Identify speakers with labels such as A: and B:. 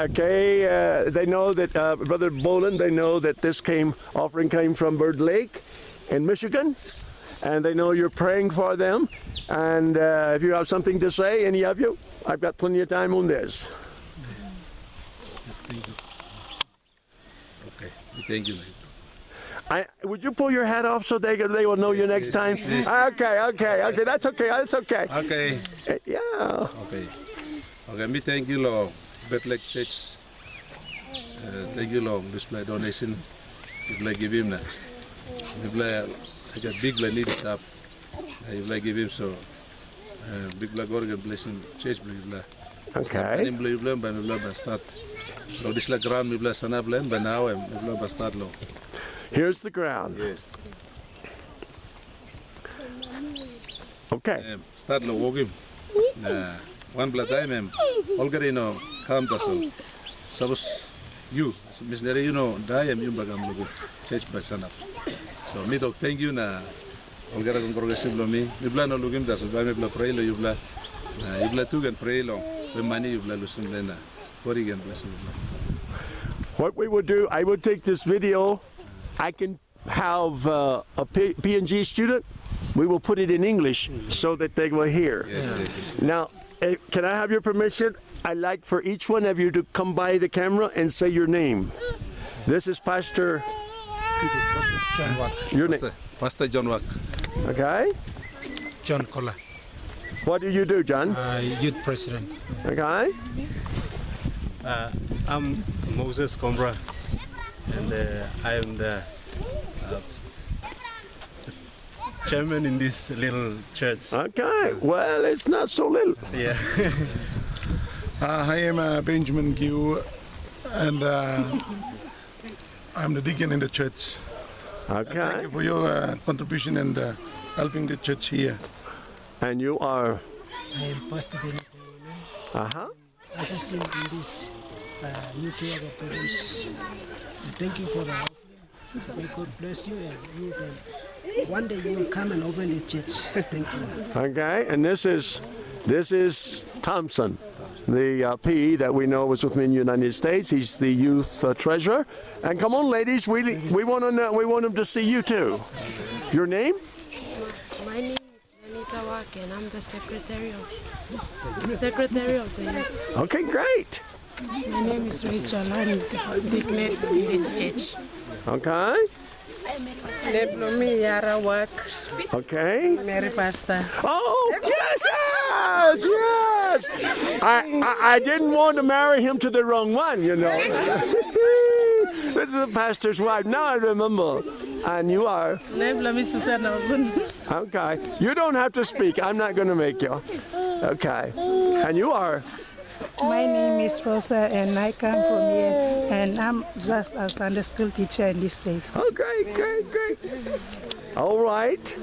A: Okay, they know that Brother Boland. They know that this offering came from Bird Lake, in Michigan, and they know you're praying for them. And if you have something to say, any of you, I've got plenty of time on this.
B: Thank you. Okay, thank you.
A: Would you pull your hat off so they will know you next time?
B: Yes.
A: Okay, that's okay.
B: Okay.
A: Yeah.
B: Okay, me thank you, Lord. Bird Lake Church. Thank you, Lord. Display donation. You give him that. I got big need stuff. You give him so. Big black organ blessing church blah.
A: Okay.
B: I'm blah start. Lo this like ground me blah sana blah but now I'm blah start lo.
A: Here's the ground.
B: Yes.
A: Okay.
B: Start lo walk him. One blood time already know come to so. Suppose you missionary die you bagam lo church by sana. So me talk thank you na already con progressive lo me blah no lugim das ba me blah pray lo you blah tu can pray lo when money you blah listen lena.
A: What we would do, I would take this video. I can have a PNG student. We will put it in English so that they will hear.
B: Yes.
A: Now, can I have your permission? I'd like for each one of you to come by the camera and say your name. This is Pastor
C: John Wack.
A: Your name?
B: Pastor John Wack.
A: Okay.
C: John Kola.
A: What do you do, John?
C: Youth President.
A: Okay.
C: I'm Moses Combra, and I am the chairman in this little church.
A: Okay. Well, it's not so little.
C: Yeah.
D: I am Benjamin Giu, and I'm the deacon in the church.
A: Okay.
D: Thank you for your contribution and helping the church here.
A: And you are?
E: I am Pastor Benjamin. Assisting in this new theater programs. Thank you for the offering. May God bless you, and you can, one day you will come and open the church. Thank you.
A: Okay, and this is Thompson, the PE that we know was with me in the United States. He's the youth treasurer. And come on, ladies, we want to know, we want him to see you too. Your name?
F: My name is Lenita Wack, and I'm the secretary of the youth.
A: Okay, great.
G: My name is Rachel. I'm the deaconess in this church.
A: Okay.
G: Leblomi Yara Wack.
A: Okay.
G: Mary Pastor.
A: Oh, yes. I didn't want to marry him to the wrong one, you know. This is the pastor's wife. Now I remember. And you are?
G: Leblomi Susanna.
A: Okay. You don't have to speak. I'm not going to make you. Okay. And you are?
G: My name is Rosa, and I come from here, and I'm just a Sunday school teacher in this place.
A: Oh, great. All right.